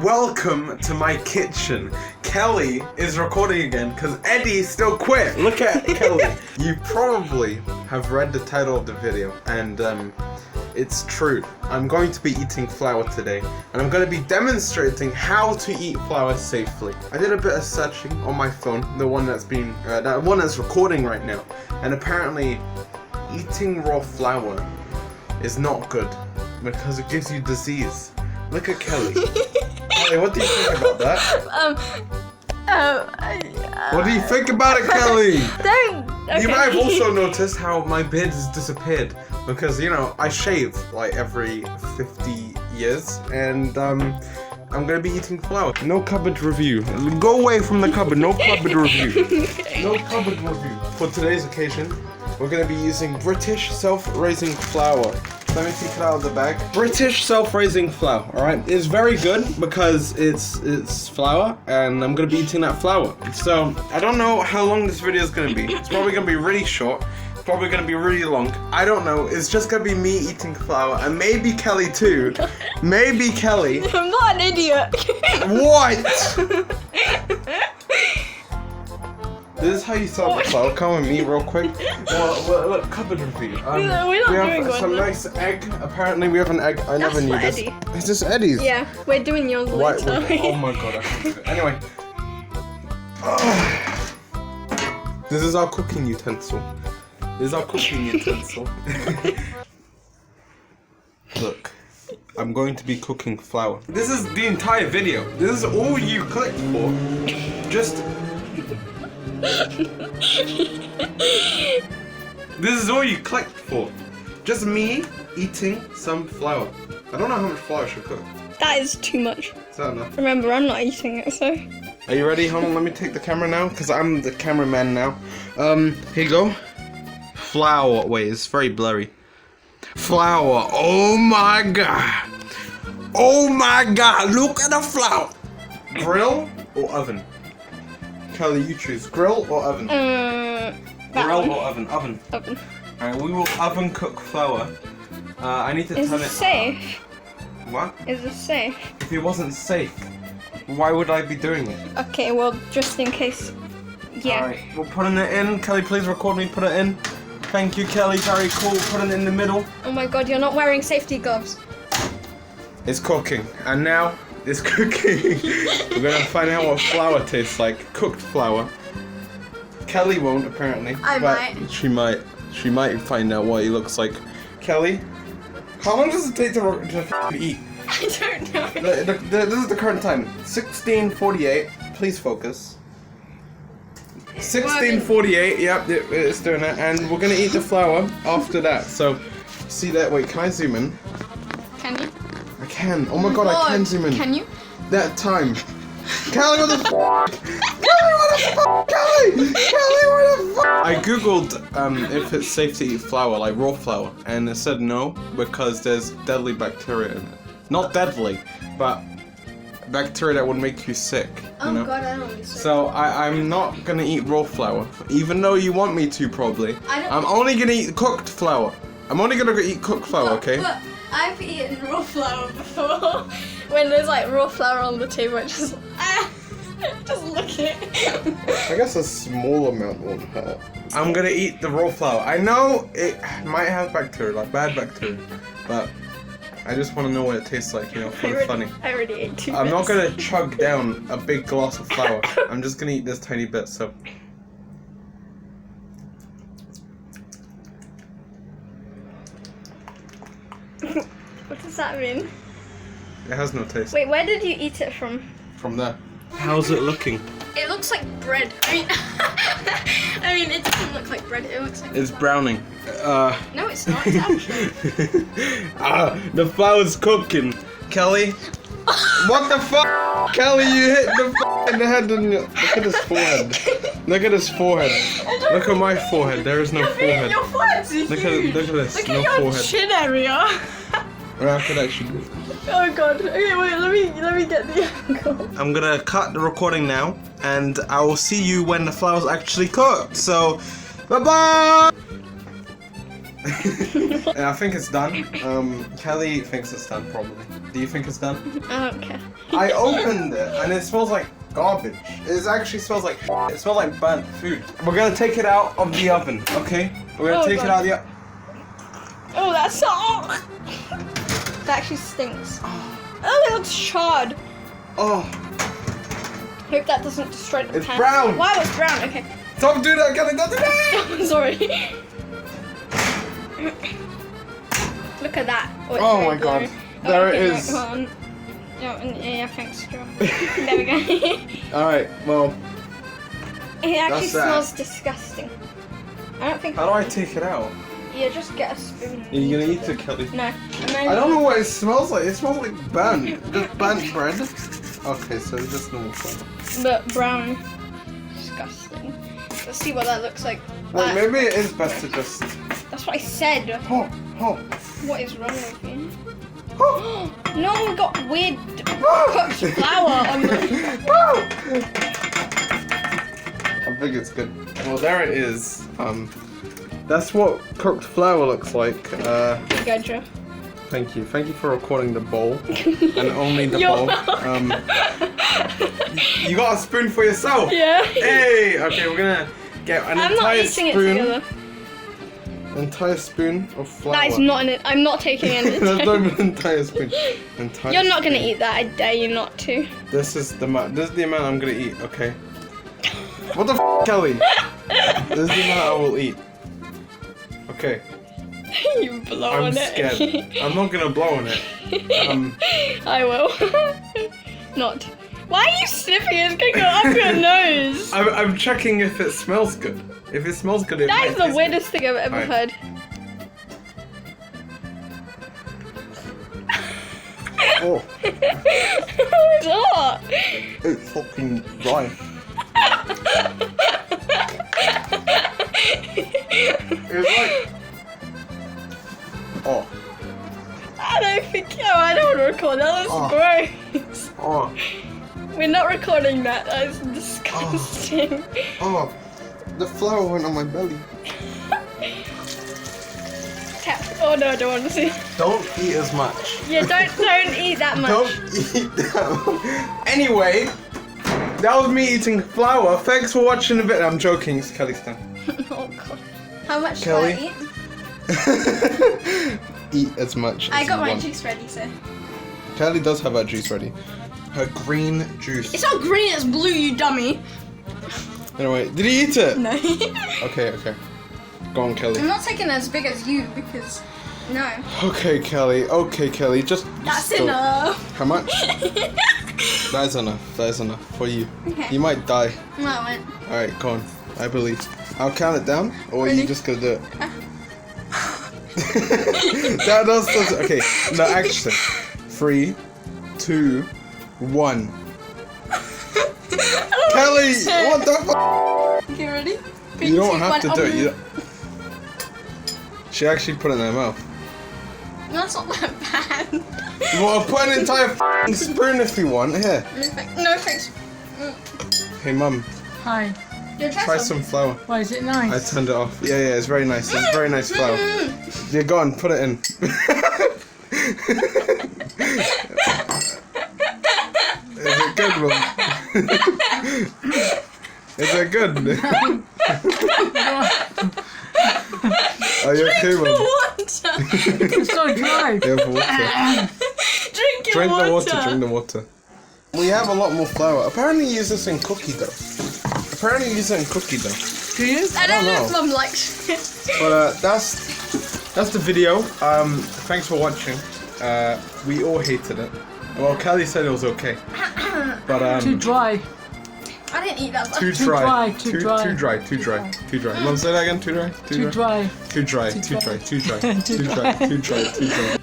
Welcome to my kitchen. Kelly is recording again because Eddie still quit. Look at Kelly. You probably have read the title of the video, and it's true. I'm going to be eating flour today, and I'm going to be demonstrating how to eat flour safely. I did a bit of searching on my phone, the one that's recording right now, and apparently eating raw flour is not good because it gives you disease. Look at Kelly. Kelly, what do you think about that? What do you think about it, Kelly? Don't. Okay. You might have also noticed how my beard has disappeared because, you know, I shave like every 50 years and I'm gonna be eating flour. No cupboard review. Go away from the cupboard. No cupboard review. No cupboard review. For today's occasion, we're gonna be using British self-raising flour. Let me take it out of the bag. British self-raising flour, alright? It's very good because it's flour and I'm gonna be eating that flour. So, I don't know how long this video is gonna be. It's probably gonna be really short. It's probably gonna be really long. I don't know. It's just gonna be me eating flour and maybe Kelly too. Maybe Kelly. I'm not an idiot. What? This is how you sell the flour. Come with me real quick. Well, cupboard review. We're not we doing have one. some nice egg. Apparently we have an egg. I never knew this. Eddie. Is this Eddie's? Yeah, we're doing yours later. Oh my god, I can't do it. Anyway. This is our cooking utensil. Look. I'm going to be cooking flour. This is the entire video. This is all you clicked for. Just... This is all you clicked for. Just me eating some flour. I don't know how much flour I should cook. That is too much. Is that enough? Remember, I'm not eating it, so... Are you ready? Hold on, let me take the camera now, because I'm the cameraman now. Here you go. Flour. Wait, it's very blurry. Flour. Oh my god. Oh my god, look at the flour. Grill or oven? Kelly, you choose. Grill or oven? Grill or oven? Oven. Oven. Alright, we will oven cook flour. I need to Is turn it it... safe? What? Is it safe? If it wasn't safe, why would I be doing it? Okay, well, just in case. Yeah. Alright, we're putting it in. Kelly, please record me, put it in. Thank you, Kelly, very cool. Put it in the middle. Oh my god, you're not wearing safety gloves. It's cooking, and now it's cooking. We're gonna find out what flour tastes like. Cooked flour. Kelly won't, apparently. I might. She might. She might find out what he looks like. Kelly, how long does it take to eat? I don't know. This is the current time. 16:48. Please focus. 16:48. Yep, it's doing it, and we're gonna eat the flour after that. So, see that? Wait, can I zoom in? Can you? I can. Oh my god, I can zoom in. Can you? That time. Kelly, what the f***? Kelly, what the f***? Kelly, what the f***? I googled if it's safe to eat flour, like raw flour, and it said no because there's deadly bacteria in it. Not deadly, but bacteria that would make you sick. You know? God, I don't want to be sick. So I'm not gonna eat raw flour, even though you want me to probably. I'm only gonna eat cooked flour. I'm only gonna eat cooked flour, okay? Look, I've eaten raw flour before. When there's like raw flour on the table, I just look at it. I guess a small amount won't hurt. I'm gonna eat the raw flour. I know it might have bacteria, like bad bacteria, but I just want to know what it tastes like, you know, for the funny. I already ate 2 I'm not gonna chug down a big glass of flour. I'm just gonna eat this tiny bit, so. What does that mean? It has no taste. Wait, where did you eat it from? From there. How's it looking? It looks like bread. I mean, it doesn't look like bread. It looks like. It's browning. No, it's not. It's actually. The flour's cooking. Kelly? What the fuck? Kelly, you hit the in the head, didn't you? Look at his forehead. Look at his forehead. Look at my forehead. There is no forehead. Your forehead's huge. Look at this. Look No at your forehead. chin area. Or I could actually. Oh god. Okay, wait. Let me get the angle. I'm gonna cut the recording now, and I will see you when the flour's actually cooked. So, bye bye. And I think it's done. Kelly thinks it's done probably. Do you think it's done? I don't care. I opened it and it smells like garbage. It actually smells like it smells like burnt food. We're gonna take it out of the oven, okay? We're gonna take it out of the oven. Oh, that's so. That actually stinks. Oh, it looks charred. Oh, Hope that doesn't destroy the it's pan. brown. Wow, it's brown. Okay. Stop doing that, Kelly. Don't do that. I'm sorry. Look at that. Oh it's my very God. blurry. There it okay, is. Right, hold on. Yeah, thanks, Joe. There we go. All right. Well, It actually That's that. smells disgusting. I don't think. how do I take it out? Yeah, just get a spoon. Are you gonna eat it, Kelly? No. I don't know what it smells like. It smells like burnt. Just burnt bread. Okay, so it's just normal flour. But brown. Disgusting. Let's see what that looks like. Wait, maybe it is best to just. That's what I said. Oh, oh. What is wrong with you? Oh. No, we got weird cooked flour on the. I think it's good. Well, there it is. That's what cooked flour looks like. Go, Joe. Thank you. Thank you for recording the bowl and only the You're bowl. welcome. You got a spoon for yourself. Yeah. Hey. Okay, we're gonna get an I'm not entire eating it spoon. together. Entire spoon of flour. That is not in it. I'm not taking it. There's not even an entire spoon. Entire You're not gonna spoon. eat that. I dare you not to. This is the amount I'm gonna eat. Okay. What the f, Kelly? This is the amount I will eat. Okay. You blow I'm on scared. it. I'm not gonna blow on it. I will. Not. Why are you sniffing? It's gonna go up your nose. I'm checking if it smells good. If it smells good, it That might is the taste weirdest thing I've ever Alright. heard. good. Oh, It's hot. it's fucking dry. It's like. Oh, I don't think. Oh, I don't want to record that. That's gross. oh, We're not recording that. That's disgusting. oh. The flour went on my belly. Tap. Oh no, I don't want to see. Don't eat as much. Yeah, don't eat that much. Don't eat that. Anyway, that was me eating flour. Thanks for watching the video. I'm joking. It's Kelly's time. Oh god. How much Kelly? do I eat? Eat as much as I got you my want. juice ready, so. Kelly does have her juice ready. Her green juice. It's not green, it's blue, you dummy. Anyway, did he eat it? No. Okay, okay. Go on, Kelly. I'm not taking as big as you because. No. Okay, Kelly. Okay, Kelly. Just. That's still- enough. How much? That is enough. That is enough for you. Okay. You might die. No, I went. Alright, go on. I believe. I'll count it down, or are you Ready? just gonna do it? That's okay. No, action. 3, 2, 1. Kelly, what the fuck? Okay, ready? You don't have to do it. You don't... She actually put it in her mouth. No, that's not that bad. Well, I'll put an entire f***ing spoon if you want. Here. No thanks. Hey, Mum, Hi. try some flour. Why is it I nice? turned it off. Yeah, it's very nice. It's very nice flour. Yeah, go on, put it in. Is it good, Mum? Is it good? Are you okay, Mum? Water. It's so dry. You have water. Drink your Drink water. the water, drink the water. We have a lot more flour. Apparently you use this in cookie dough. Apparently you use it in cookie dough. Do you? I don't know know. if Mum likes it. But that's the video. Thanks for watching. We all hated it. Well, Kelly said it was okay. But Too dry. I didn't eat that much. too Too dry. dry, too dry. Too dry. Too dry. Too dry. Mom, say that again. Too dry. Too dry. Too dry. Too dry. Too dry. Too dry. Too dry. Too dry.